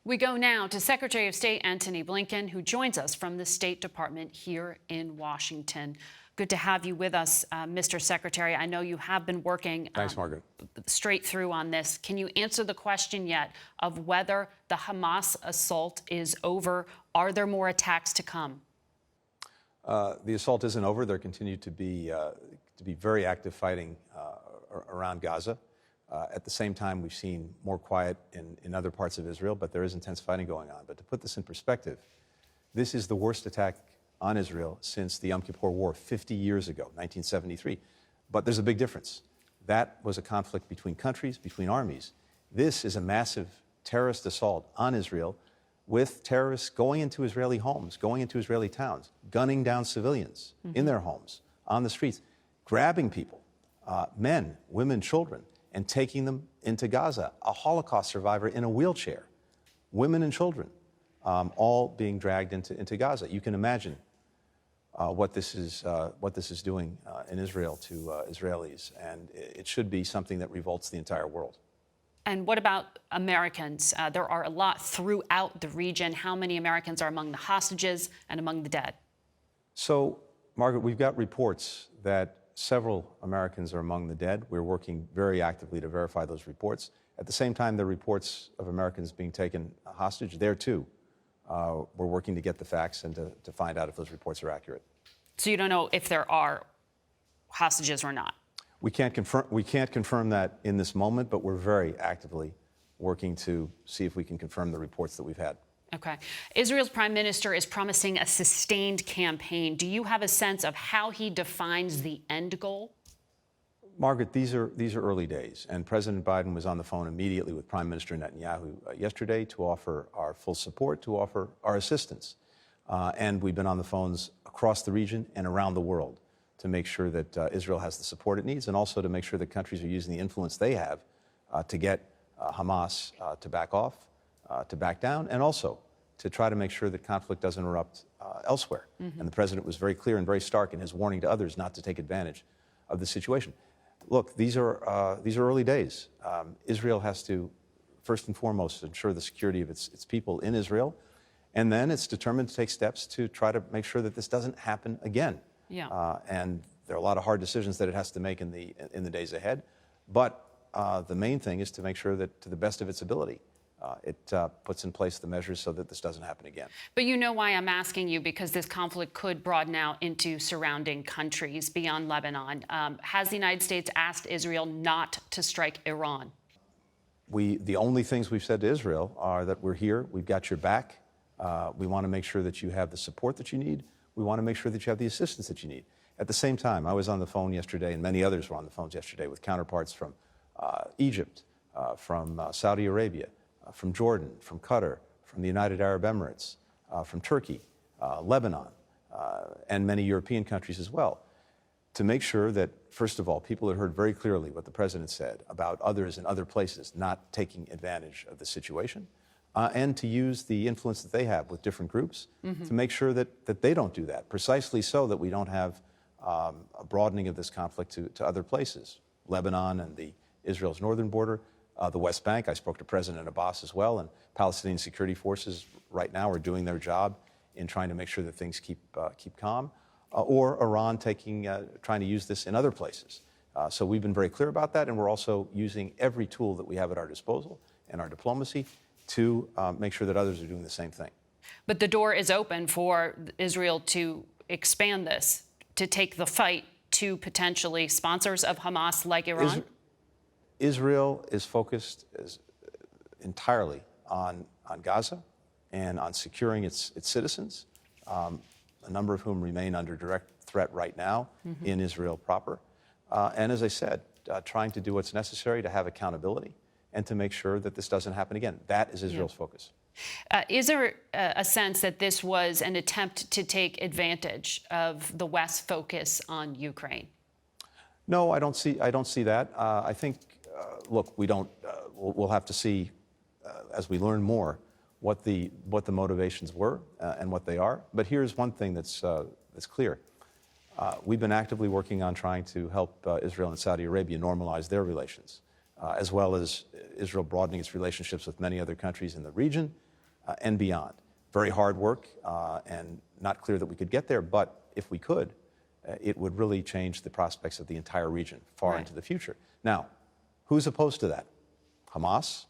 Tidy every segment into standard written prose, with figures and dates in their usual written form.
We go now to Secretary of State Antony Blinken, who joins us from the State Department here in Washington. Good to have you with us, Mr. Secretary. I know you have been working Thanks, Margaret. Straight through on this. Can you answer the question yet of whether the Hamas assault is over? Are there more attacks to come? The assault isn't over. There continue to be very active fighting around Gaza. At the same time, we've seen more quiet in other parts of Israel, but there is intense fighting going on. But to put this in perspective, this is the worst attack on Israel since the Yom Kippur War 50 years ago, 1973. But there's a big difference. That was a conflict between countries, between armies. This is a massive terrorist assault on Israel with terrorists going into Israeli homes, going into Israeli towns, gunning down civilians in their homes, on the streets, grabbing people, men, women, children, and taking them into Gaza. A Holocaust survivor in a wheelchair, women and children, all being dragged into Gaza. You can imagine what this is doing in Israel to Israelis, and it should be something that revolts the entire world. And what about Americans? There are a lot throughout the region. How many Americans are among the hostages and among the dead? So, Margaret, we've got reports that several Americans are among the dead. We're working very actively to verify those reports. At the same time, there are reports of Americans being taken hostage there, too. We're working to get the facts and to find out if those reports are accurate. So you don't know if there are hostages or not? We can't confirm that in this moment, but we're very actively working to see if we can confirm the reports that we've had. Okay. Israel's prime minister is promising a sustained campaign. Do you have a sense of how he defines the end goal? Margaret, these are early days, and President Biden was on the phone immediately with Prime Minister Netanyahu yesterday to offer our full support, to offer our assistance. And we've been on the phones across the region and around the world to make sure that Israel has the support it needs, and also to make sure that countries are using the influence they have to get Hamas to back off, to back down, and also to try to make sure that conflict doesn't erupt elsewhere. And the president was very clear and very stark in his warning to others not to take advantage of the situation. Look, these are early days. Israel has to, first and foremost, ensure the security of its people in Israel, and then it's determined to take steps to try to make sure that this doesn't happen again. Yeah. And there are a lot of hard decisions that it has to make in the days ahead. But the main thing is to make sure that, to the best of its ability, it puts in place the measures so that this doesn't happen again. But you know why I'm asking you, because this conflict could broaden out into surrounding countries beyond Lebanon. Has the United States asked Israel not to strike Iran? The only things we've said to Israel are that we're here, we've got your back. We want to make sure that you have the support that you need. We want to make sure that you have the assistance that you need. At the same time, I was on the phone yesterday, and many others were on the phones yesterday with counterparts from Egypt, from Saudi Arabia, from Jordan, from Qatar, from the United Arab Emirates, from Turkey, Lebanon, and many European countries as well, to make sure that, first of all, people had heard very clearly what the president said about others in other places not taking advantage of the situation, and to use the influence that they have with different groups to make sure that they don't do that, precisely so that we don't have a broadening of this conflict to other places, Lebanon and Israel's northern border, the West Bank. I spoke to President Abbas as well, and Palestinian security forces right now are doing their job in trying to make sure that things keep calm, or Iran trying to use this in other places. So we've been very clear about that, and we're also using every tool that we have at our disposal and our diplomacy to make sure that others are doing the same thing. But the door is open for Israel to expand this, to take the fight to potentially sponsors of Hamas like Iran? Israel is focused entirely on Gaza and on securing its citizens, a number of whom remain under direct threat right now in Israel proper. And as I said, trying to do what's necessary to have accountability and to make sure that this doesn't happen again. That is Israel's focus. Is there a sense that this was an attempt to take advantage of the West's focus on Ukraine? No, I don't see that. I think, look, we'll have to see as we learn more what the motivations were and what they are. But here's one thing that's clear. We've been actively working on trying to help Israel and Saudi Arabia normalize their relations, as well as Israel broadening its relationships with many other countries in the region, and beyond. Very hard work and not clear that we could get there, but if we could, it would really change the prospects of the entire region far into the future. Now, who's opposed to that? Hamas,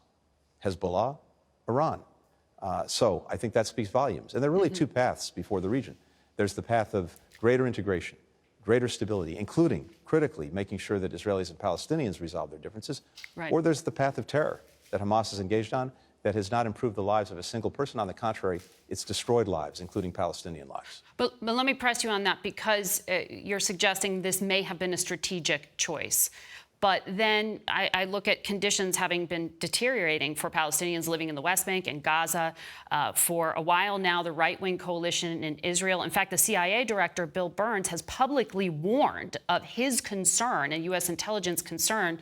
Hezbollah, Iran. So I think that speaks volumes. And there are really two paths before the region. There's the path of greater integration, greater stability, including, critically, making sure that Israelis and Palestinians resolve their differences. Or there's the path of terror that Hamas is engaged on that has not improved the lives of a single person. On the contrary, it's destroyed lives, including Palestinian lives. But let me press you on that, because you're suggesting this may have been a strategic choice. But then I look at conditions having been deteriorating for Palestinians living in the West Bank and Gaza. For a while now, the right-wing coalition in Israel, in fact, the CIA director, Bill Burns, has publicly warned of his concern and U.S. intelligence concern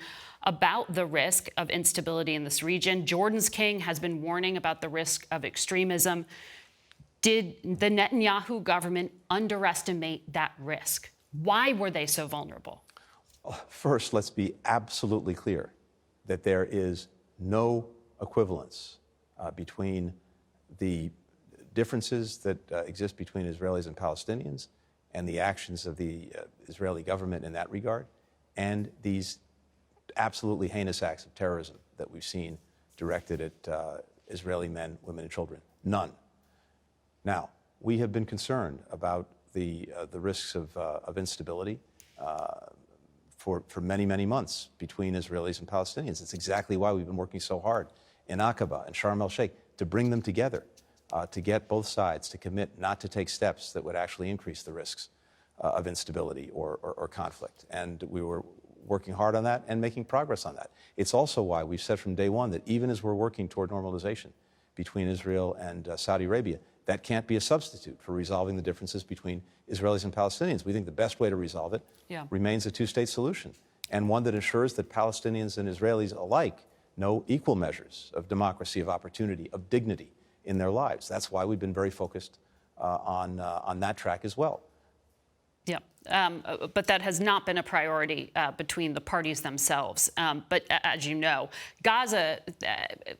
about the risk of instability in this region. Jordan's king has been warning about the risk of extremism. Did the Netanyahu government underestimate that risk? Why were they so vulnerable? First, let's be absolutely clear that there is no equivalence between the differences that exist between Israelis and Palestinians and the actions of the Israeli government in that regard, and these absolutely heinous acts of terrorism that we've seen directed at Israeli men, women, and children. None. Now, we have been concerned about the risks of instability for many, many months between Israelis and Palestinians. It's exactly why we've been working so hard in Aqaba and Sharm el-Sheikh to bring them together, to get both sides to commit not to take steps that would actually increase the risks of instability or conflict. And we were working hard on that and making progress on that. It's also why we've said from day one that even as we're working toward normalization between Israel and Saudi Arabia, that can't be a substitute for resolving the differences between Israelis and Palestinians. We think the best way to resolve it remains a two-state solution, and one that ensures that Palestinians and Israelis alike know equal measures of democracy, of opportunity, of dignity in their lives. That's why we've been very focused on that track as well. Yeah, but that has not been a priority between the parties themselves. But as you know, Gaza,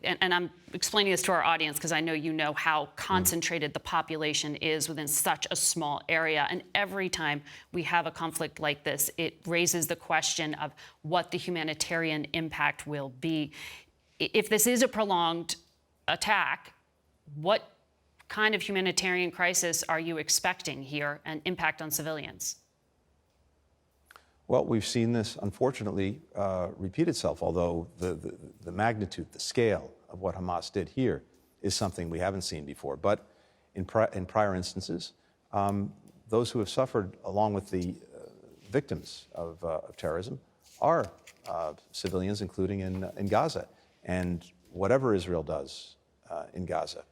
and I'm explaining this to our audience because I know you know how concentrated the population is within such a small area. And every time we have a conflict like this, it raises the question of what the humanitarian impact will be. If this is a prolonged attack, what kind of humanitarian crisis are you expecting here and impact on civilians? Well, we've seen this, unfortunately, repeat itself, although the magnitude, the scale of what Hamas did here is something we haven't seen before. But in prior instances, those who have suffered along with the victims of terrorism are civilians, including in Gaza. And whatever Israel does in Gaza,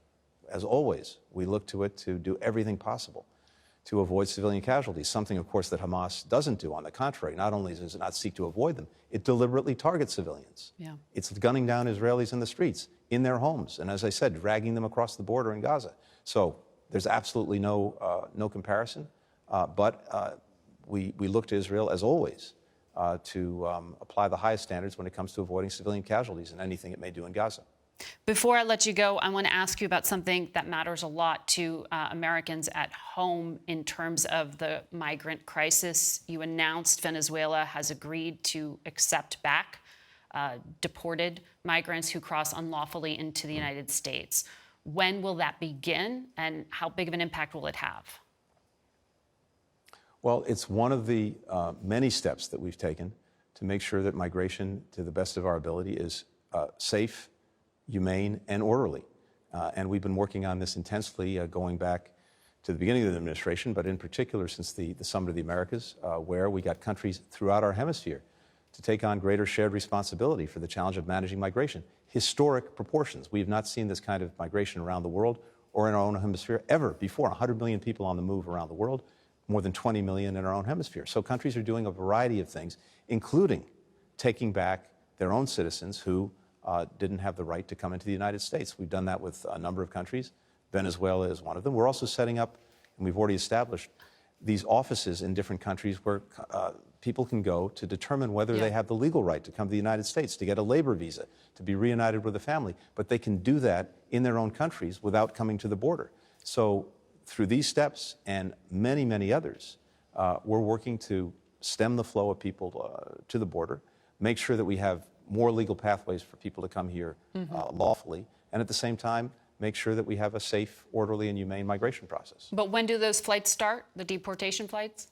as always, we look to it to do everything possible to avoid civilian casualties, something, of course, that Hamas doesn't do. On the contrary, not only does it not seek to avoid them, it deliberately targets civilians. Yeah. It's gunning down Israelis in the streets, in their homes, and as I said, dragging them across the border in Gaza. So there's absolutely no comparison, but we look to Israel, as always, to apply the highest standards when it comes to avoiding civilian casualties in anything it may do in Gaza. Before I let you go, I want to ask you about something that matters a lot to Americans at home in terms of the migrant crisis. You announced Venezuela has agreed to accept back deported migrants who cross unlawfully into the United States. When will that begin, and how big of an impact will it have? Well, it's one of the many steps that we've taken to make sure that migration, to the best of our ability, is safe, humane, and orderly. And we've been working on this intensely going back to the beginning of the administration, but in particular since the Summit of the Americas, where we got countries throughout our hemisphere to take on greater shared responsibility for the challenge of managing migration. Historic proportions. We have not seen this kind of migration around the world or in our own hemisphere ever before. 100 million people on the move around the world, more than 20 million in our own hemisphere. So countries are doing a variety of things, including taking back their own citizens who didn't have the right to come into the United States. We've done that with a number of countries. Venezuela is one of them. We're also setting up, and we've already established, these offices in different countries where people can go to determine whether they have the legal right to come to the United States, to get a labor visa, to be reunited with a family. But they can do that in their own countries without coming to the border. So through these steps and many, many others, we're working to stem the flow of people to the border, make sure that we have more legal pathways for people to come here lawfully, and at the same time, make sure that we have a safe, orderly, and humane migration process. But when do those flights start, the deportation flights?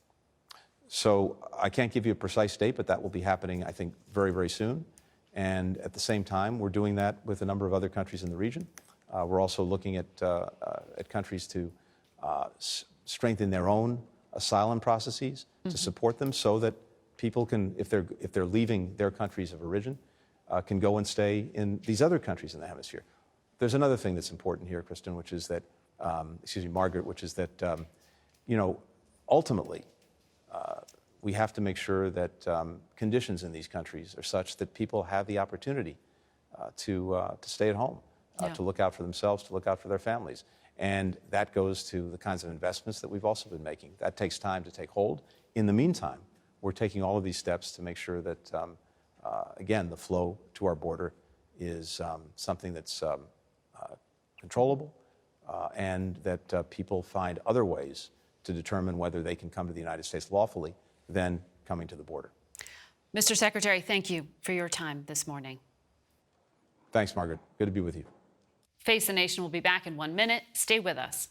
So I can't give you a precise date, but that will be happening, I think, very, very soon. And at the same time, we're doing that with a number of other countries in the region. We're also looking at countries to strengthen their own asylum processes, to support them so that people can, if they're leaving their countries of origin, can go and stay in these other countries in the hemisphere. There's another thing that's important here, Kristen, which is that, Margaret, which is that, ultimately, we have to make sure that conditions in these countries are such that people have the opportunity to stay at home, to look out for themselves, to look out for their families. And that goes to the kinds of investments that we've also been making. That takes time to take hold. In the meantime, we're taking all of these steps to make sure that, again, the flow to our border is something that's controllable and that people find other ways to determine whether they can come to the United States lawfully than coming to the border. Mr. Secretary, thank you for your time this morning. Thanks, Margaret. Good to be with you. Face the Nation will be back in 1 minute. Stay with us.